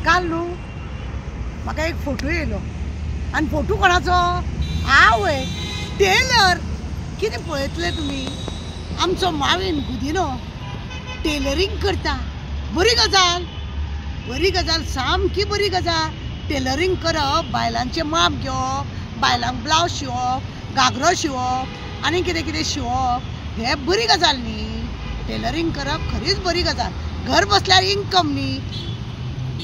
काल न्हू म्हाका एक फोटो येयलो आनी फोटो कोणाचो आवय टेलर कितें पळयतले तुमी आमचो मावीन गुदिनो टेलरींग करता बरी गजाल सामकी बरी गजाल टेलरींग करप बायलांचे माप घेवप बायलांक ब्लावज शिवप घागरो शिवप आनी कितें कितें शिवप हे बरी गजाल न्ही टेलरींग करप खरीच बरी गजाल घर बसल्यार इन्कम न्ही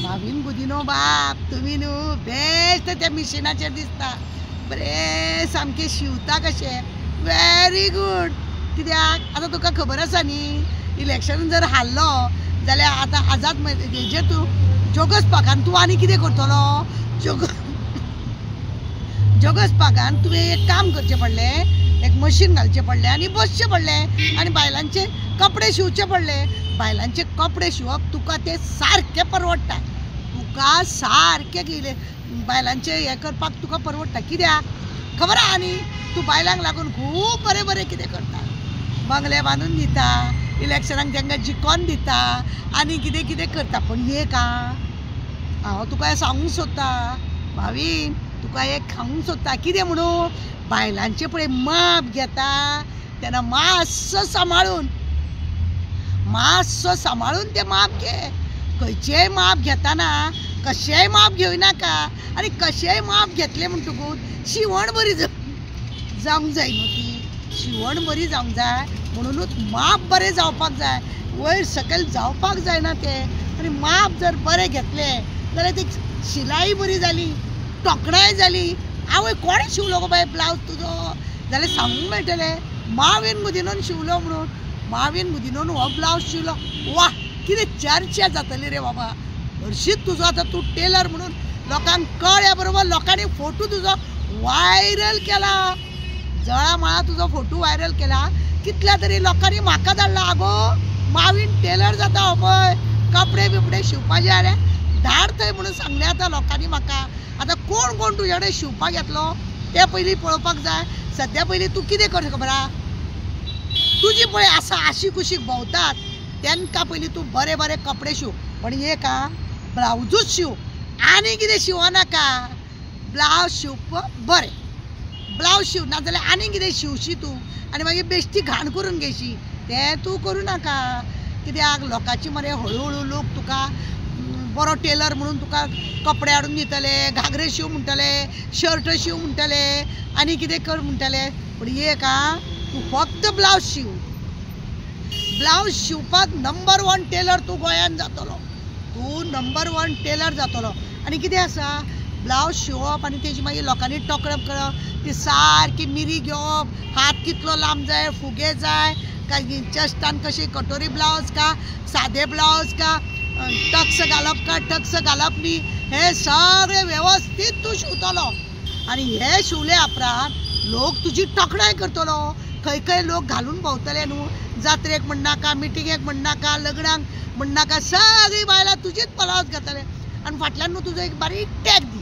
मावीन गुदिनो बाप तुमी न्हू बेस्ट त्या मिशिनाचेर दिसता बरे सामके शिवता कशें वेरी गूड कित्याक आतां तुका खबर आसा न्ही इलेक्शन जर हारलो जाल्यार आतां आझाद हेजेर तूं जोगस पाकान तूं आनी कितें करतलो जोगस पाकान तुवें एक काम करचें पडलें एक मशीन घालचें पडलें आनी बसचें पडलें आनी बायलांचे कपडे शिवचे पडले बायलांचे कपडे शिवप तुका ते सारके परवडटा तुका सारके गेले बायलांचे हे करपाक तुका परवडटा कित्याक खबर आहा न्ही तूं बायलांक लागून खूब बरें बरें कितें करता बंगले बांदून दिता इलेक्शनाक तांकां जिखोन दिता आनी कितें कितें करता पूण हे का हांव तुका सांगूंक सोदता भावीन तुका एक सांगूंक सोदता कितें म्हणून बायलांचे पळय माप घेता तेन्ना मातसो सांबाळून ते माप घे खंयचेय माप घेतना कशेंय माप घेवं नाका आनी कशेंय माप घेतलें म्हणटकूच शिवण बरी जावंक जाय न्हू ती शिवण बरी जावंक जाय म्हणूनच माप बरें जावपाक जाय वयर सकयल जावपाक जायना तें आनी माप जर बरें घेतलें जाल्यार ती शिलाई बरी जाली तोखणाय जाली आवय कोणें शिवलो गो बाय ब्लावज तुजो जाल्यार सांगूंक मेळटलें मावीन गुदिनोन शिवलो म्हणून मावीन गुदिनोन हो ब्लावज शिवलो वा कितें चर्चा जातली रे बाबा हरशीत तुजो आतां तूं टेलर म्हणून लोकांक कळ्या बरोबर लोकांनी फोटो तुजो वायरल केला जळामळा तुजो फोटो वायरल केला कितल्या तरी लोकांनी म्हाका धाडला आगो मावीन टेलर जाता हो पळय कपडे बिपडे शिवपाचे आरे धाड थंय म्हणून सांगलें आतां लोकांनी म्हाका आतां कोण कोण तुजे कडेन शिवपाक येतलो ते पयलीं पळोवपाक जाय सद्या पयलीं तूं कितें कर खबर आहा तुजी पळय आसा आशी कुशीक भोंवतात तांकां पयलीं तूं बरें बरें कपडे शिव पण एक आं ब्लावजूच शिव आनी कितें शिवनाका ब्लावज शिवप बरें ब्लावज शिव नाजाल्यार आनी कितें शिवशी तूं आनी मागीर बेश्टी घाण करून घेशी तें तूं करूं नाका कित्याक लोकांची मरे हळू लोक तुका बरो टेलर म्हणून तुका कपडे हाडून दितले घागरे शिव म्हणटले शर्ट शिव म्हणटले आनी कितें कर म्हणटले पूण एक आं तूं फक्त ब्लावज शिव ब्लावज शिवपाक नंबर 1 टेलर तूं गोंयांत जातलो तूं नंबर 1 टेलर जातलो आनी कितें आसा ब्लावज शिवप आनी तेजी मागीर लोकांनी टोकरप करप ती सारकी मिरी घेवप हात कितलो लांब जाय फुगे जाय काय चस्टान कशी कटोरी ब्लावज का सादे ब्लावज का टक्स घालप का टक्स घालप न्ही हे सगळे वेवस्थीत तूं शिवतलो आनी हे शिवले उपरांत लोक तुजी तोखणाय करतलो खंय खंय लोक घालून भोंवतले न्हू जात्रेक म्हणनाका मिटिंगेक म्हणनाका लग्नाक म्हणनाका सगळीं बायलां तुजीच ब्लावज घातले आनी फाटल्यान न्हू तुजो एक बारीक टॅग दी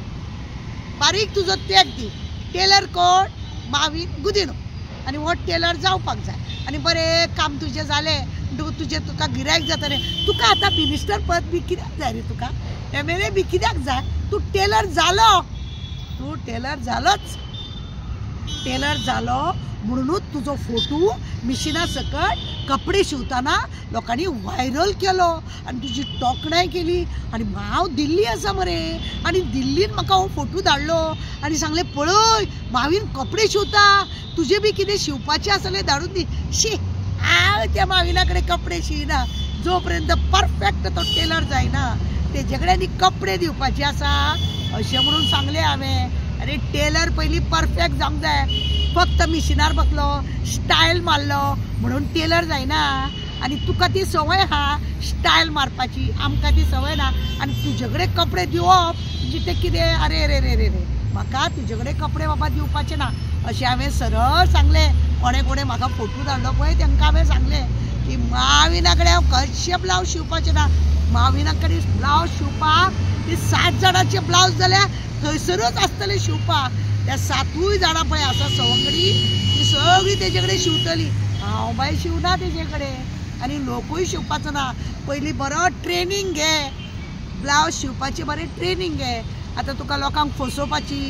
बारीक तुजो टॅग दी टेलर कोण मावीन गुदिनो आनी हो टेलर जावपाक जाय आनी बरें काम तुजें जालें तुका गिरायक जातलें तुका आतां मिनिस्टर पद बी कित्याक जाय रे तुका MLA बी कित्याक जाय तूं टेलर जालो म्हणूनच तुजो फोटो मिशिना सकट कपडे शिवताना लोकांनी वायरल केलो आनी तुजी तोखणाय केली आनी हांव दिल्ली आसा मरे आनी दिल्लीन म्हाका हो फोटो धाडलो आनी सांगलें पळय मावीन कपडे शिवता तुजे बी कितें शिवपाचें आसलें धाडून दी शी हांव त्या माविना कडेन कपडे शियना जो पर्यंत परफेक्ट तो टेलर जायना तेजे कडेन कपडे दिवपाचे आसा अशें म्हणून सांगलें हांवें अरे टेलर पयलीं परफेक्ट जावंक जाय फक्त मिशिनार बसलो स्टायल मारलो म्हणून टेलर जायना आनी तुका ती संवय आहा स्टायल मारपाची आमकां ती संवय ना आनी तुजे कडेन कपडे दिवप म्हणजे ते कितें अरे रे रे रे रे म्हाका तुजे कडेन कपडे बाबा दिवपाचे ना अशें हांवें सरळ सांगलें कोणे म्हाका फोटो धाडलो पळय तांकां हांवें सांगलें की माविना कडेन हांव कशें ब्लावज शिवपाचें ना माविना कडेन ब्लावज शिवपाक ती 7 जाणांचे ब्लावज जाल्यार थंयसरूच आसतले शिवपाक त्या 7 जाणां पळय आसा सवंगडी ती सगळीं तेजे कडेन शिवतली हांव बाय शिवना तेजे कडेन आनी लोकूय शिवपाचो ना पयलीं बरो ट्रेनींग घे ब्लावज शिवपाची बरें ट्रेनिंग घे. आतां तुका लोकांक फसोवपाची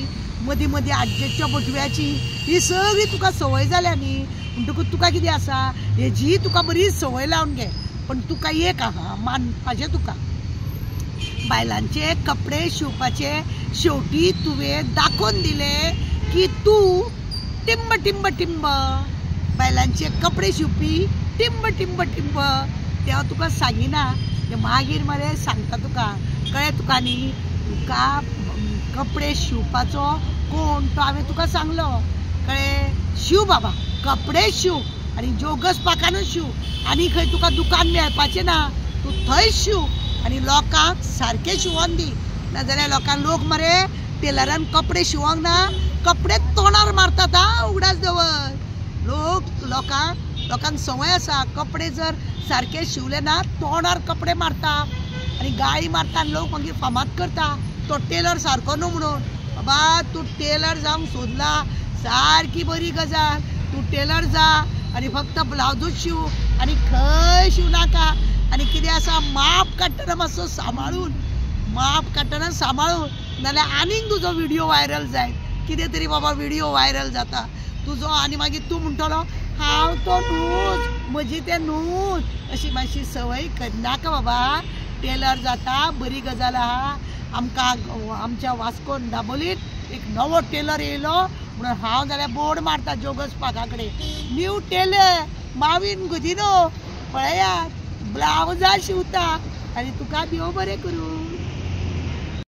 मदीं मदीं आज्जेच्या बटव्याची ही सगळी तुका संवय जाल्या न्ही. म्हणटकूच तुका कितें आसा हेजी तुका बरी संवय लावन घे. पण तुका एक आहा मानपाचें तुका बायलांचे कपडे शिवपाचे शेवटी तुवें दाखोवन दिलें की तूं टिंब टिंब टिंब बायलांचे कपडे शिवपी टिंब टिंब टिंब ते हांव तुका सांगिना. मागीर मरे सांगता तुका कळ्ळें तुका न्ही. तुका कपडे शिवपाचो कोण तो हांवें तुका सांगलो कळ्ळें. शिव बाबा कपडे शिव आनी जोगस पाकानूच शिव. आनी खंय तुका दुकान मेळपाचें ना तूं थंय शिव आनी लोकांक सारकें शिवोन दी. नाजाल्यार लोक मरे टेलरान कपडे शिवोंक ना कपडे तोंडार मारतात. उगडास दवर लोकांक संवय आसा कपडे जर सारके शिवले ना तोंडार कपडे मारता आनी गाळी मारता आनी लोक मागीर फामाद करता तो टेलर सारको न्हू म्हणून. बाबा तूं टेलर जावंक सोदला सारकी बरी गजाल. तूं टेलर जा आनी फक्त ब्लावजूच शिव आनी खंय शिवनाका. आनी कितें आसा माप काडटना मातसो सांबाळून नाल्यार आनीक तुजो व्हिडिओ व्हायरल जाय. कितें तरी बाबा व्हिडिओ व्हायरल जाता तुजो आनी मागीर तूं म्हणटलो हांव तो न्हूच म्हजी तें न्हूच अशी मातशी संवय करनाका बाबा. टेलर जाता बरी गजाल आहा. आमकां आमच्या वास्कोन दाबोलीत एक नवो टेलर येयलो म्हणून हांव जाल्यार बोर्ड मारता जोगस पाका कडेन न्यू टेलर मावीन गुदिनो पळयात ब्लावजां शिवता आनी तुका देव बरें करूं.